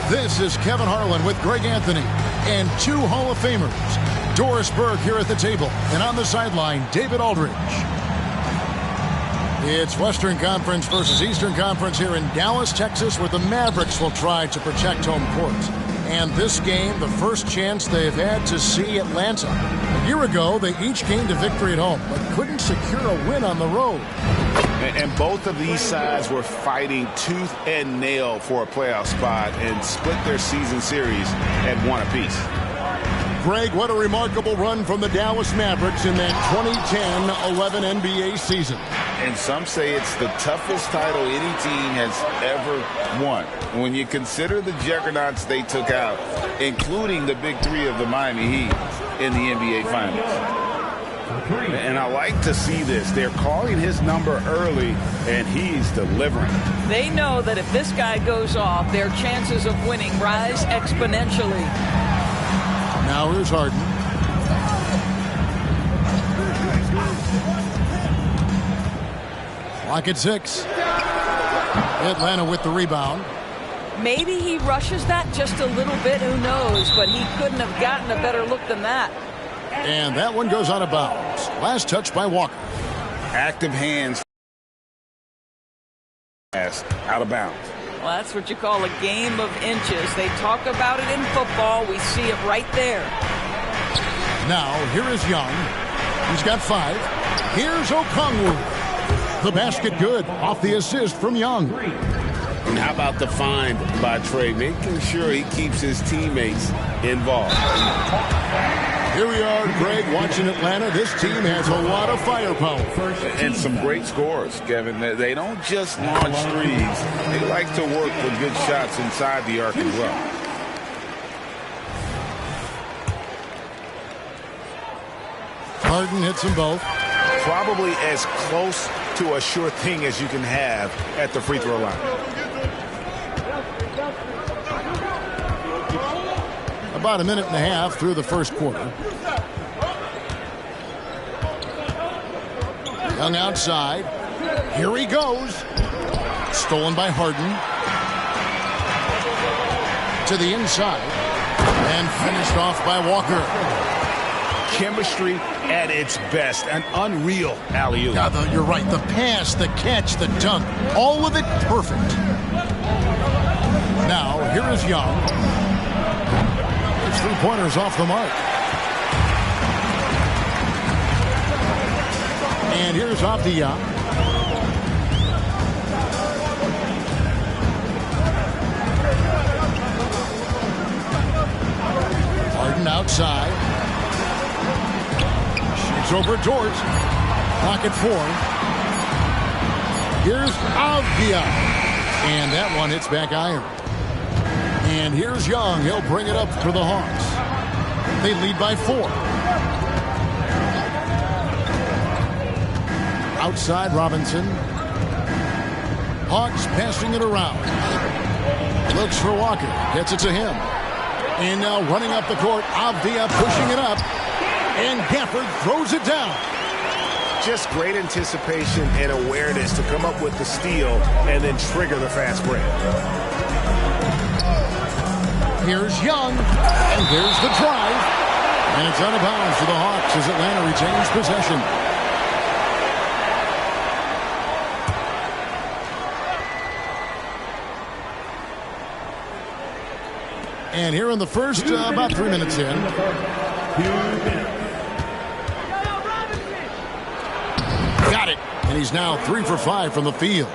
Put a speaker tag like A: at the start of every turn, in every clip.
A: This is Kevin Harlan with Greg Anthony and two Hall of Famers. Doris Burke here at the table, and on the sideline, David Aldridge. It's Western Conference versus Eastern Conference here in Dallas, Texas, where the Mavericks will try to protect home court. And this game, the first chance they've had to see Atlanta. A year ago, they each gained a victory at home, but couldn't secure a win on the road.
B: And both of these sides were fighting tooth and nail for a playoff spot and split their season series at one apiece.
A: Greg, what a remarkable run from the Dallas Mavericks in that 2010-11 NBA season.
B: And some say it's the toughest title any team has ever won. When you consider the juggernauts they took out, including the big three of the Miami Heat in the NBA Finals. And I like to see this. They're calling his number early, and he's delivering.
C: They know that if this guy goes off, their chances of winning rise exponentially.
A: Now here's Harden. Clock at 6. Atlanta with the rebound.
C: Maybe he rushes that just a little bit, who knows, but he couldn't have gotten a better look than that.
A: And that one goes out of bounds. Last touch by Walker.
B: Active hands. Out of bounds.
C: Well, that's what you call a game of inches. They talk about it in football. We see it right there.
A: Now, here is Young. He's got 5. Here's Okongwu. The basket good off the assist from Young.
B: And how about the find by Trey, making sure he keeps his teammates involved.
A: Here we are, Greg, watching Atlanta. This team has a lot of firepower.
B: And some great scores, Kevin. They don't just launch threes. They like to work with good shots inside the arc as well.
A: Harden hits them both.
D: Probably as close to a sure thing as you can have at the free throw line.
A: About a minute and a half through the first quarter. Young outside. Here he goes. Stolen by Harden. To the inside. And finished off by Walker.
D: Chemistry at its best. An unreal alley-oop.
A: Yeah, you're right. The pass, the catch, the dunk. All of it perfect. Now, here is Young. His three-pointers off the mark. And here's Avdia. Harden outside. Shoots over Dort. Pocket four. Here's Avdia. And that one hits back iron. And here's Young. He'll bring it up for the Hawks. They lead by 4. Outside Robinson. Hawks passing it around. Looks for Walker. Gets it to him. And now running up the court. Avdia pushing it up. And Gafford throws it down.
D: Just great anticipation and awareness to come up with the steal and then trigger the fast break.
A: Here's Young. And there's the drive. And it's out of bounds for the Hawks as Atlanta retains possession. And here in the first, about 3 minutes in. Got it. And he's now 3 for 5 from the field.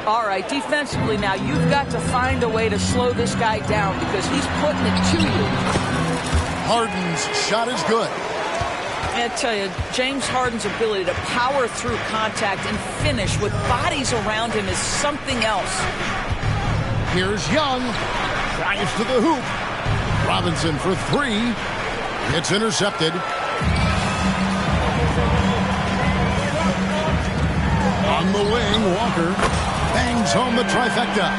C: All right, defensively now, you've got to find a way to slow this guy down because he's putting it to you.
A: Harden's shot is good.
C: I tell you, James Harden's ability to power through contact and finish with bodies around him is something else.
A: Here's Young. Drives to the hoop. Robinson for 3. It's intercepted. On the wing, Walker bangs home the trifecta.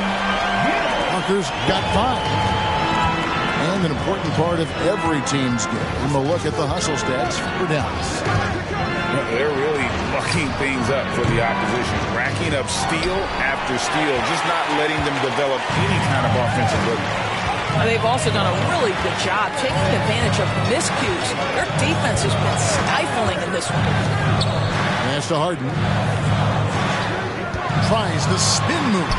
A: Walker's got 5. And an important part of every team's game. A look at the hustle stats for Dallas.
B: They're really mucking things up for the opposition. Racking up steal after steal. Just not letting them develop any kind of offensive rhythm.
C: They've also done a really good job taking advantage of miscues. Their defense has been stifling in this one.
A: Pass to Harden. Tries the spin move.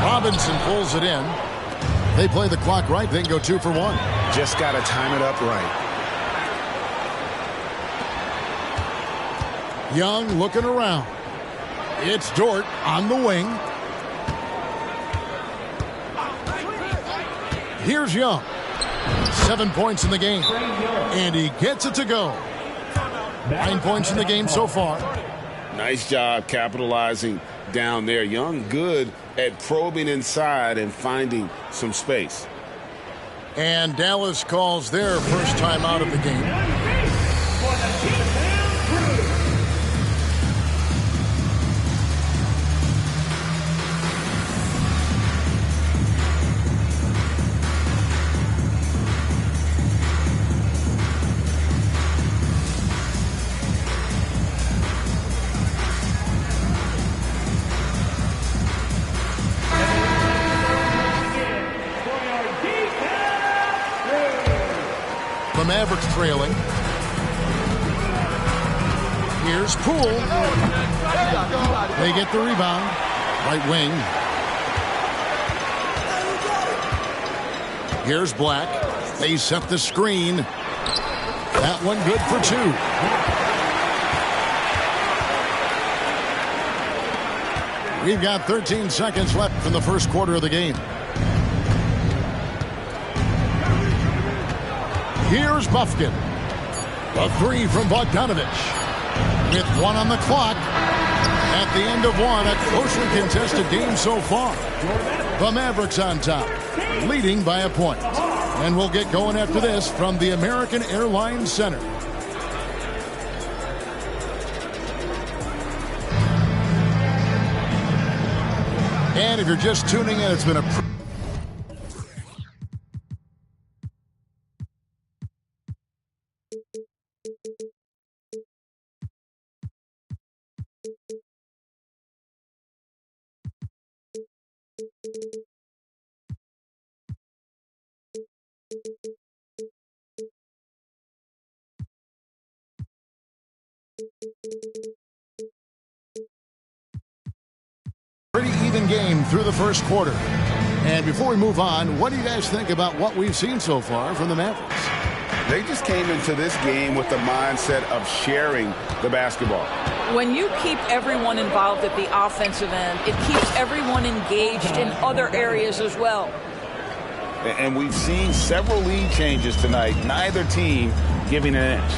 A: Robinson pulls it in. They play the clock right, then go 2 for 1.
D: Just got to time it up right.
A: Young looking around. It's Dort on the wing. Here's Young. 7 points in the game. And he gets it to go. 9 points in the game so far.
B: Nice job capitalizing down there. Young good at probing inside and finding some space.
A: And Dallas calls their first time out of the game. The Mavericks trailing. Here's Poole. They get the rebound. Right wing. Here's Black. They set the screen. That one good for 2. We've got 13 seconds left in the first quarter of the game. Here's Bufkin. A 3 from Bogdanovich. With 1 on the clock. At the end of 1, a closely contested game so far. The Mavericks on top, leading by a point. And we'll get going after this from the American Airlines Center. And if you're just tuning in, it's been a pretty even game through the first quarter. And before we move on, what do you guys think about what we've seen so far from the Mavericks?
B: They just came into this game with the mindset of sharing the basketball.
C: When you keep everyone involved at the offensive end, it keeps everyone engaged in other areas as well.
B: And we've seen several lead changes tonight, neither team giving an inch.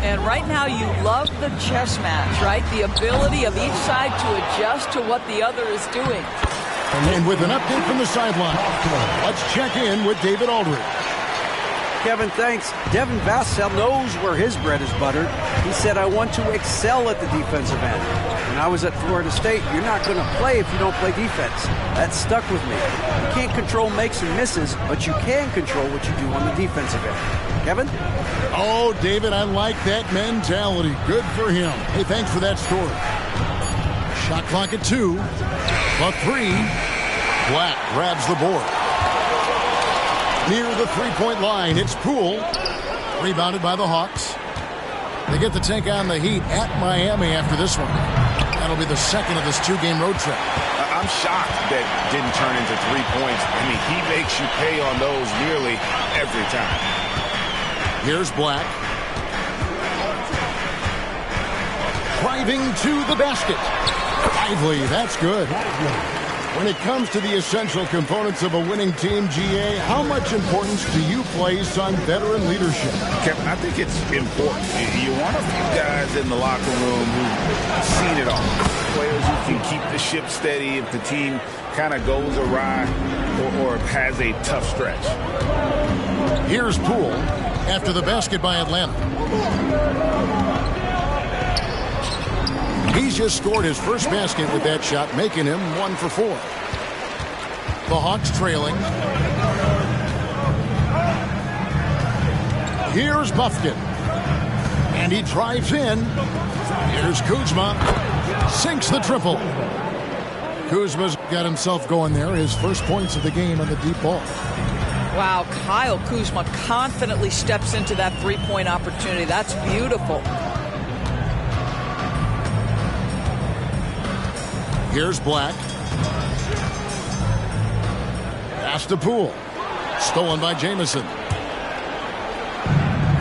C: And right now you love the chess match, right? The ability of each side to adjust to what the other is doing.
A: And with an update from the sideline, let's check in with David Aldridge.
E: Kevin, thanks. Devin Vassell knows where his bread is buttered. He said, I want to excel at the defensive end. When I was at Florida State, you're not going to play if you don't play defense. That stuck with me. You can't control makes and misses, but you can control what you do on the defensive end. Kevin?
A: Oh, David, I like that mentality. Good for him. Hey, thanks for that story. Shot clock at 2. The 3. Black grabs the board. Near the three-point line, it's Poole. Rebounded by the Hawks. They get the take on the Heat at Miami after this one. That'll be the second of this two-game road trip.
D: I'm shocked that didn't turn into 3 points. I mean, he makes you pay on those nearly every time.
A: Here's Black. Driving to the basket. Lively, that's good. When it comes to the essential components of a winning team, GA, how much importance do you place on veteran leadership?
B: Kevin, I think it's important. You want a few guys in the locker room who've seen it all. Players who can keep the ship steady if the team kind of goes awry or has a tough stretch.
A: Here's Poole after the basket by Atlanta. He's just scored his first basket with that shot, making him 1 for 4. The Hawks trailing. Here's Buffkin. And he drives in. Here's Kuzma. Sinks the triple. Kuzma's got himself going there. His first points of the game on the deep ball.
C: Wow, Kyle Kuzma confidently steps into that three-point opportunity. That's beautiful.
A: Here's Black. Pass to Poole. Stolen by Jamison.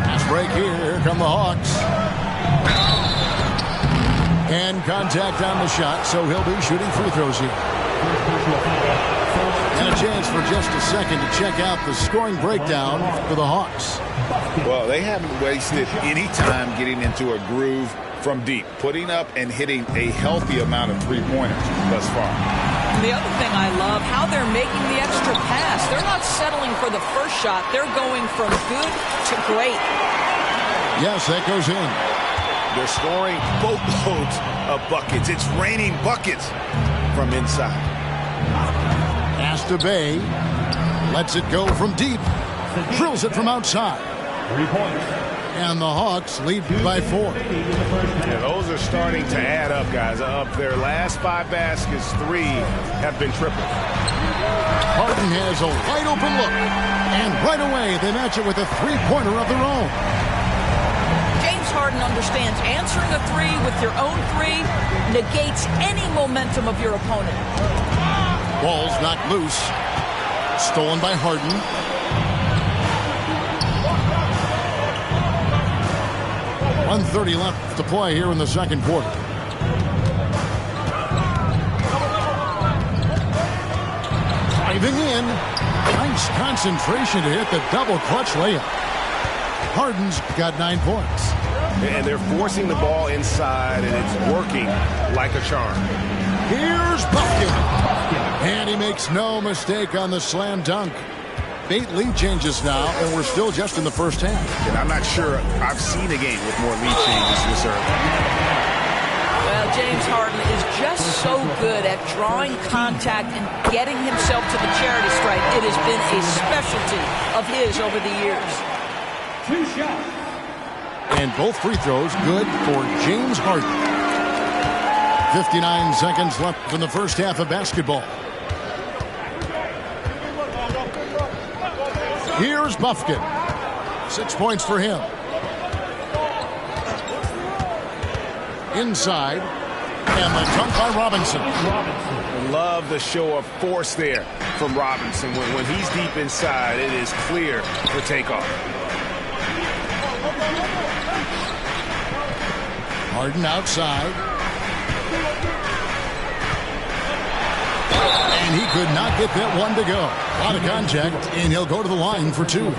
A: Pass break here. Here come the Hawks. And contact on the shot, so he'll be shooting free throws here. And a chance for just a second to check out the scoring breakdown for the Hawks.
B: Well, they haven't wasted any time getting into a groove from deep, putting up and hitting a healthy amount of three-pointers thus far.
C: The other thing I love, how they're making the extra pass. They're not settling for the first shot. They're going from good to great.
A: Yes, that goes in.
D: They're scoring boatloads of buckets. It's raining buckets from inside.
A: Pass to Bay. Lets it go from deep. Drills it from outside.
F: 3 points.
A: And the Hawks lead by 4.
D: Yeah, those are starting to add up, guys. Of their last 5 baskets, 3 have been tripled.
A: Harden has a wide open look. And right away, they match it with a three-pointer of their own.
C: James Harden understands answering a three with your own three negates any momentum of your opponent.
A: Ball's knocked loose. Stolen by Harden. .130 left to play here in the second quarter. Driving in. Nice concentration to hit the double clutch layup. Harden's got 9 points.
D: And they're forcing the ball inside, and it's working like a charm.
A: Here's Buffkin. And he makes no mistake on the slam dunk. 8 lead changes now, and we're still just in the first half.
D: And I'm not sure I've seen a game with more lead changes this early.
C: Well, James Harden is just so good at drawing contact and getting himself to the charity stripe. It has been a specialty of his over the years.
F: 2 shots.
A: And both free throws good for James Harden. 59 seconds left in the first half of basketball. Here's Bufkin. 6 points for him. Inside. And the dunk by Robinson.
D: Love the show of force there from Robinson. When he's deep inside, it is clear for takeoff.
A: Harden outside. And he could not get that one to go. A lot of contact, and he'll go to the line for 2.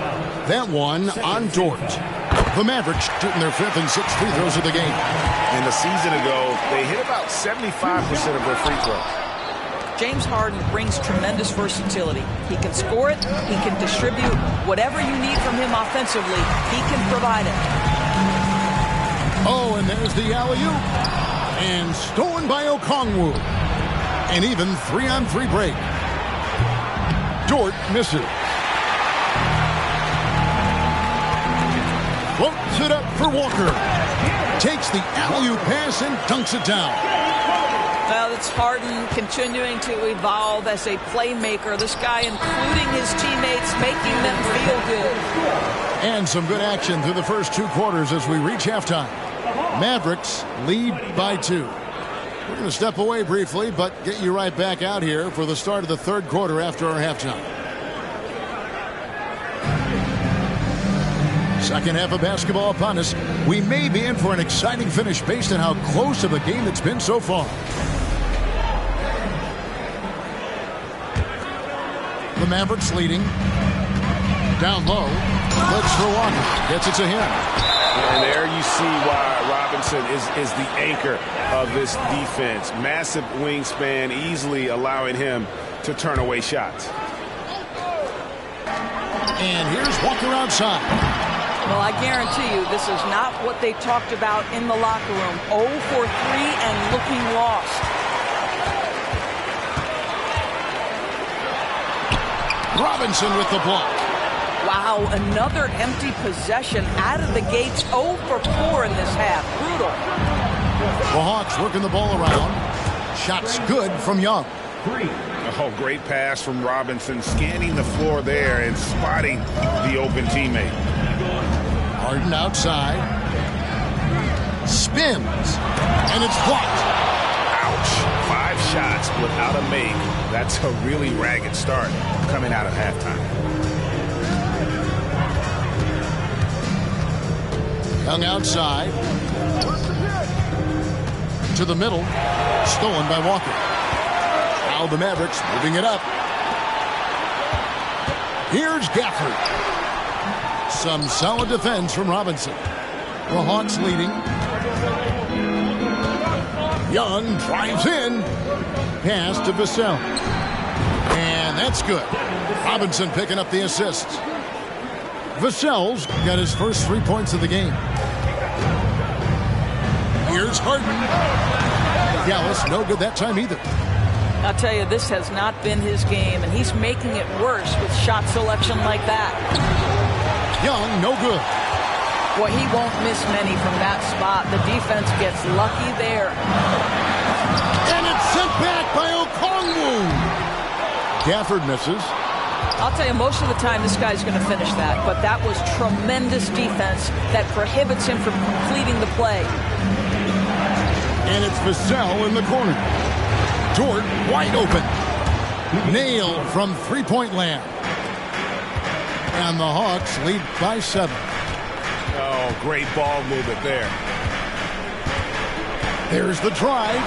A: That one on Dort. The Mavericks shooting their 5th and 6th free throws of the game.
D: And a season ago, they hit about 75% of their free throws.
C: James Harden brings tremendous versatility. He can score it. He can distribute. Whatever you need from him offensively, he can provide it.
A: Oh, and there's the alley-oop. And stolen by Okongwu. An even 3-on-3 break. Dort misses. Floats it up for Walker. Takes the alley-oop pass and dunks it down.
C: Well, it's Harden continuing to evolve as a playmaker. This guy, including his teammates, making them feel good.
A: And some good action through the first 2 quarters as we reach halftime. Mavericks lead by 2. We're going to step away briefly, but get you right back out here for the start of the 3rd quarter after our halftime. Second half of basketball upon us. We may be in for an exciting finish based on how close of a game it's been so far. The Mavericks leading. Down low. Looks for Walker. Gets it to him.
D: And there you see why Robinson is the anchor of this defense. Massive wingspan, easily allowing him to turn away shots.
A: And here's Walker outside.
C: Well, I guarantee you this is not what they talked about in the locker room. 0 for 3 and looking lost.
A: Robinson with the block.
C: Wow, another empty possession out of the gates. 0 for 4 in this half. Brutal.
A: The Hawks working the ball around. Shots good from Young.
F: 3.
D: Oh, great pass from Robinson, scanning the floor there and spotting the open teammate.
A: Harden outside. Spins. And it's blocked.
D: Ouch. 5 shots without a make. That's a really ragged start coming out of halftime.
A: Young outside. To the middle. Stolen by Walker. Now the Mavericks moving it up. Here's Gafford. Some solid defense from Robinson. The Hawks leading. Young drives in. Pass to Vassell. And that's good. Robinson picking up the assist. Vassell's got his first 3 points of the game. Here's Harden. Dallas, no good that time either.
C: I'll tell you, this has not been his game, and he's making it worse with shot selection like that.
A: Young, no good.
C: Boy, he won't miss many from that spot. The defense gets lucky there.
A: And it's sent back by Okongwu. Gafford misses.
C: I'll tell you, most of the time this guy's going to finish that, but that was tremendous defense that prohibits him from completing the play.
A: And it's Vassell in the corner. Dort wide open. Nailed from three-point land. And the Hawks lead by 7.
D: Oh, great ball movement there.
A: There's the drive.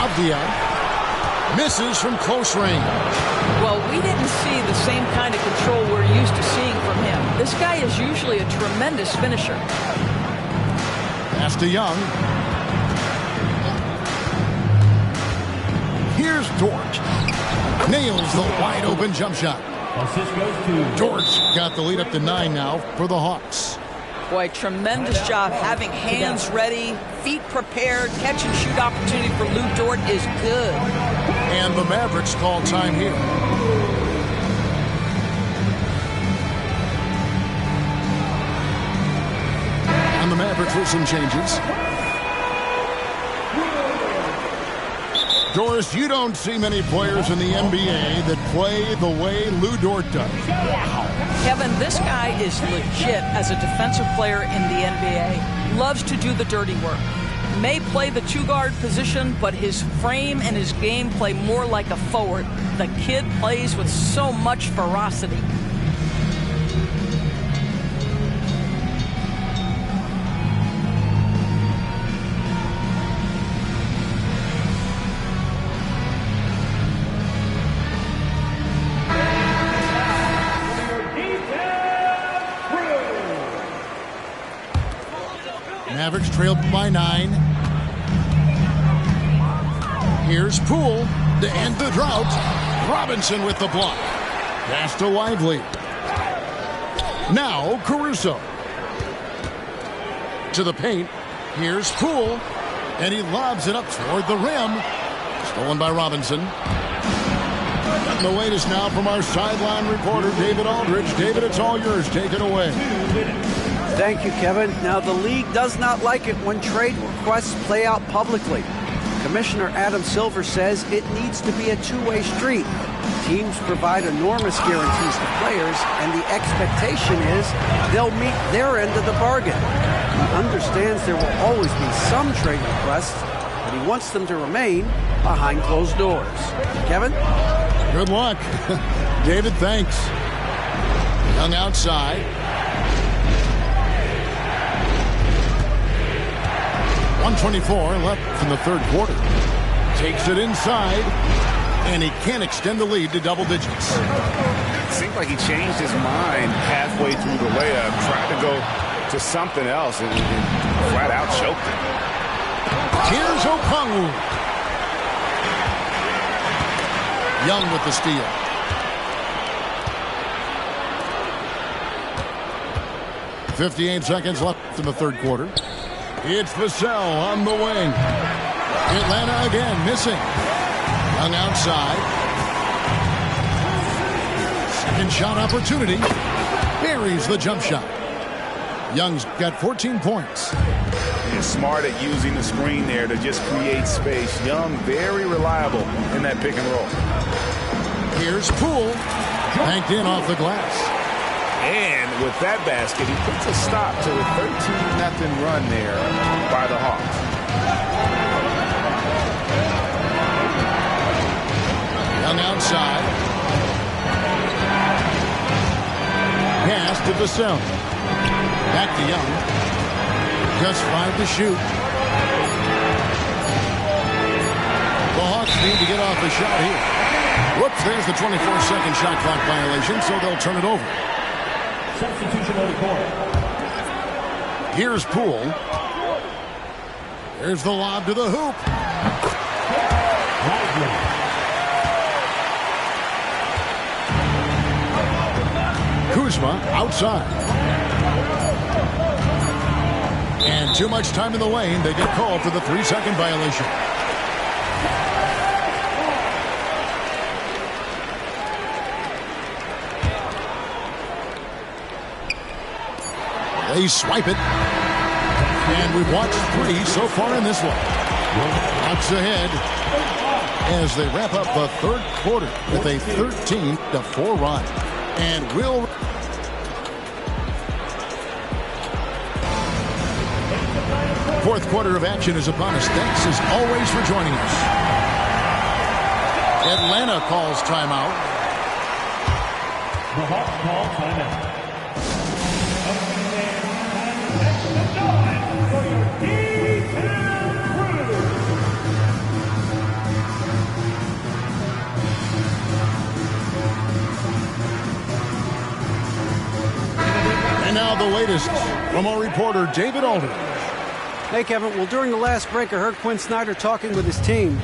A: Avdia misses from close range.
C: Well, we didn't see the same kind of control we're used to seeing from him. This guy is usually a tremendous finisher.
A: Pass to Young. Here's Dort. Nails the wide open jump shot.
F: Assist goes to
A: Dort's got the lead up to 9 now for the Hawks.
C: Boy, tremendous job having hands ready, feet prepared, catch and shoot opportunity for Lou Dort is good.
A: And the Mavericks call time here. And the Mavericks with some changes. Doris, you don't see many players in the NBA that play the way Lou Dort does.
C: Kevin, this guy is legit as a defensive player in the NBA. Loves to do the dirty work. May play the two-guard position, but his frame and his game play more like a forward. The kid plays with so much ferocity.
A: Mavericks trailed by 9. Here's Poole to end the drought. Robinson with the block. Pass to Lively. Now Caruso. To the paint. Here's Poole. And he lobs it up toward the rim. Stolen by Robinson. And the latest now from our sideline reporter, David Aldridge. David, it's all yours. Take it away.
E: Thank you, Kevin. Now, the league does not like it when trade requests play out publicly. Commissioner Adam Silver says it needs to be a two-way street. Teams provide enormous guarantees to players, and the expectation is they'll meet their end of the bargain. He understands there will always be some trade requests, but he wants them to remain behind closed doors. Kevin?
A: Good luck. David, thanks. Young outside. 1:24 left in the third quarter. Takes it inside, and he can't extend the lead to double digits.
D: It seemed like he changed his mind halfway through the layup, tried to go to something else, and flat out choked it.
A: Here's Okongwu. Young with the steal. .58 seconds left in the third quarter. It's Vassell on the wing. Atlanta again missing. Young outside. Second shot opportunity. Buries the jump shot. Young's got 14 points.
D: He's smart at using the screen there to just create space. Young, very reliable in that pick and roll.
A: Here's Poole. Banked in off the glass.
D: And with that basket, he puts a stop to a 13-0 run there by the Hawks.
A: Young outside. Pass to Vassell. Back to Young. Just 5 to shoot. The Hawks need to get off the shot here. Whoops, there's the 24-second shot clock violation, so they'll turn it over.
F: Substitution on the court.
A: Here's Poole. There's the lob to the hoop. Kuzma outside. And too much time in the lane. They get called for the 3-second violation. They swipe it. And we've watched 3 so far in this one. Hawks ahead as they wrap up the third quarter with a 13-4 run. And will fourth quarter of action is upon us. Thanks as always for joining us. Atlanta calls timeout.
F: The Hawks call timeout.
A: And now the latest from our reporter, David Aldridge.
E: Hey, Kevin. Well, during the last break, I heard Quinn Snyder talking with his team.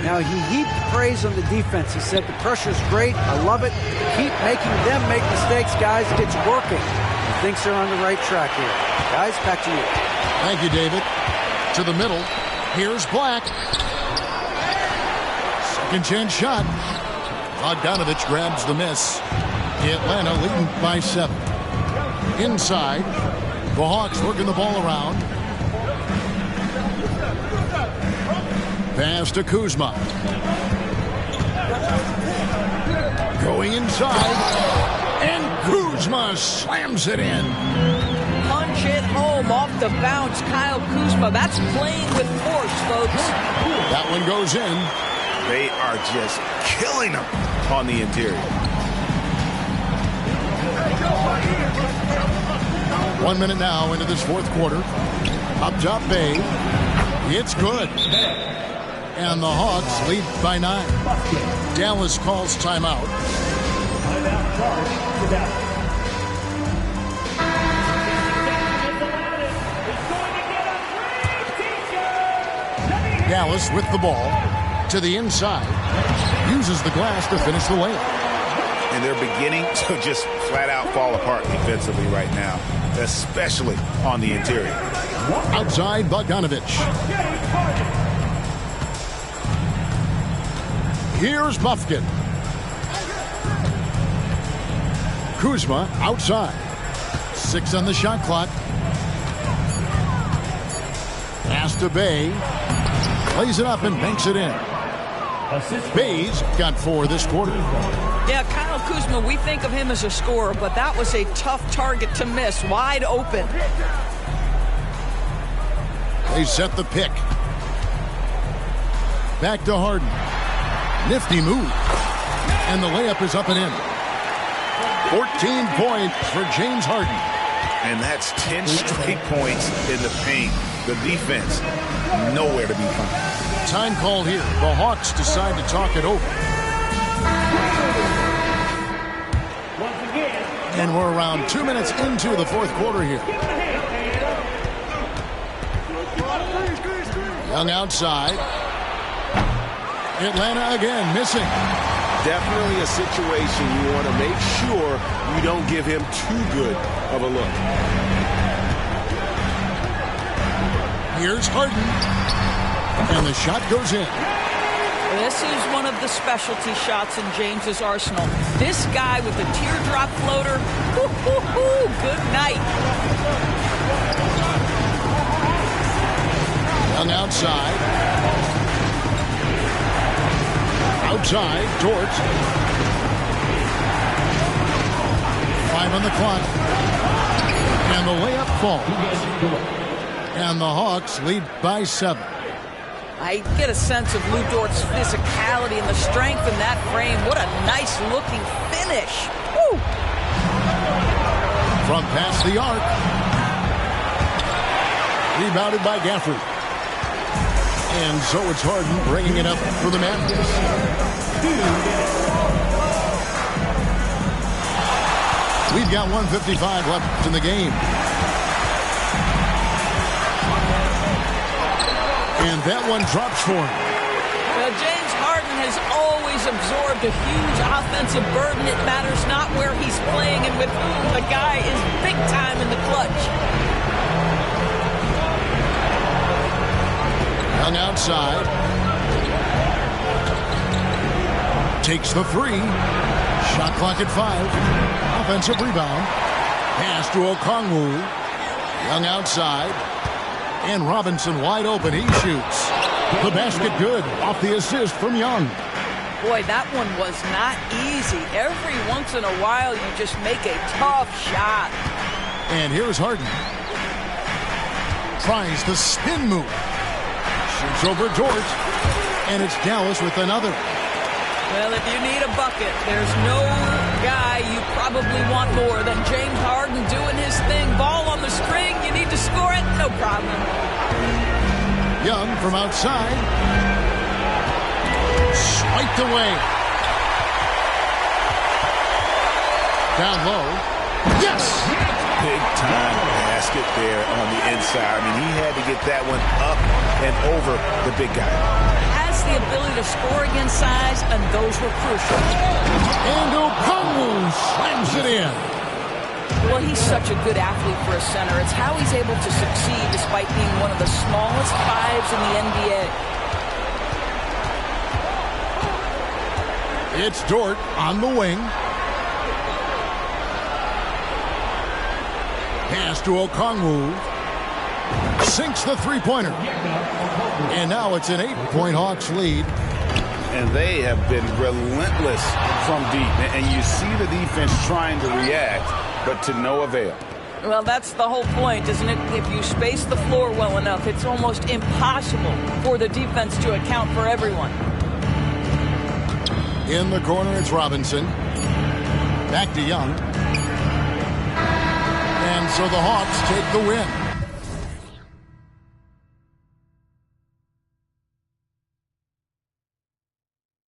E: Now, he heaped praise on the defense. He said, the pressure's great. I love it. Keep making them make mistakes, guys. It's working. thinks they're on the right track here. Guys, back to you.
A: Thank you, David. To the middle. Here's Black. Second chance shot. Bogdanovich grabs the miss. Atlanta leading by 7. Inside. The Hawks working the ball around. Pass to Kuzma. Going inside. And Kuzma slams it in.
C: Punch it home off the bounce. Kyle Kuzma. That's playing with force, folks.
A: That one goes in.
D: They are just killing them on the interior.
A: 1 minute now into this fourth quarter. Up top, Bay. It's good. And the Hawks lead by 9. Dallas calls timeout.
F: Timeout charge to Dallas.
A: Dallas with the ball to the inside. Uses the glass to finish the layup.
D: And they're beginning to just flat out fall apart defensively right now, especially on the interior.
A: Outside, Bogdanovich. Here's Bufkin. Kuzma outside. 6 on the shot clock. Pass to Bay. Plays it up and banks it in. Bay's got 4 this quarter.
C: Yeah, Kyle Kuzma, we think of him as a scorer, but that was a tough target to miss. Wide open.
A: They set the pick. Back to Harden. Nifty move. And the layup is up and in. 14 points for James Harden.
D: And that's 10 straight points in the paint. The defense, nowhere to be found.
A: Time called here. The Hawks decide to talk it over. And we're around 2 minutes into the fourth quarter here. Young outside. Atlanta again missing.
D: Definitely a situation you want to make sure you don't give him too good of a look.
A: Here's Harden. And the shot goes in.
C: This is one of the specialty shots in James's arsenal. This guy with the teardrop floater, good night.
A: Young outside. Outside, Dort. 5 on the clock. And the layup falls. And the Hawks lead by 7.
C: I get a sense of Lou Dort's physicality and the strength in that frame. What a nice-looking finish. Woo!
A: From past the arc. Rebounded by Gafford. And so it's Harden bringing it up for the Mavericks. We've got 1:55 left in the game. And that one drops for him.
C: James Harden has always absorbed a huge offensive burden. It matters not where he's playing and with whom. The guy is big time in the clutch.
A: Young outside. Takes the 3. Shot clock at 5. Offensive rebound. Pass to Okongwu. Young outside. And Robinson wide open. He shoots. The basket good. Off the assist from Young.
C: Boy, that one was not easy. Every once in a while, you just make a tough shot.
A: And here's Harden. Tries the spin move. Shoots over Dort. And it's Dallas with another.
C: Well, if you need a bucket, there's no guy you probably want more than James Harden doing his thing. Ball on the string, you need to score it, no problem.
A: Young from outside. Swiped away. Down low. Yes!
D: Big time basket there on the inside. I mean, he had to get that one up and over the big guy.
C: Has the ability to score against size, and those were crucial.
A: And Okongwu slams it in.
C: Well, he's such a good athlete for a center. It's how he's able to succeed despite being one of the smallest fives in the NBA.
A: It's Dort on the wing. Pass to Okongwu. Sinks the three-pointer. And now it's an 8-point Hawks lead.
B: And they have been relentless from deep. And you see the defense trying to react, but to no avail.
C: Well, that's the whole point, isn't it? If you space the floor well enough, it's almost impossible for the defense to account for everyone.
A: In the corner, it's Robinson. Back to Young. And so the Hawks take the win.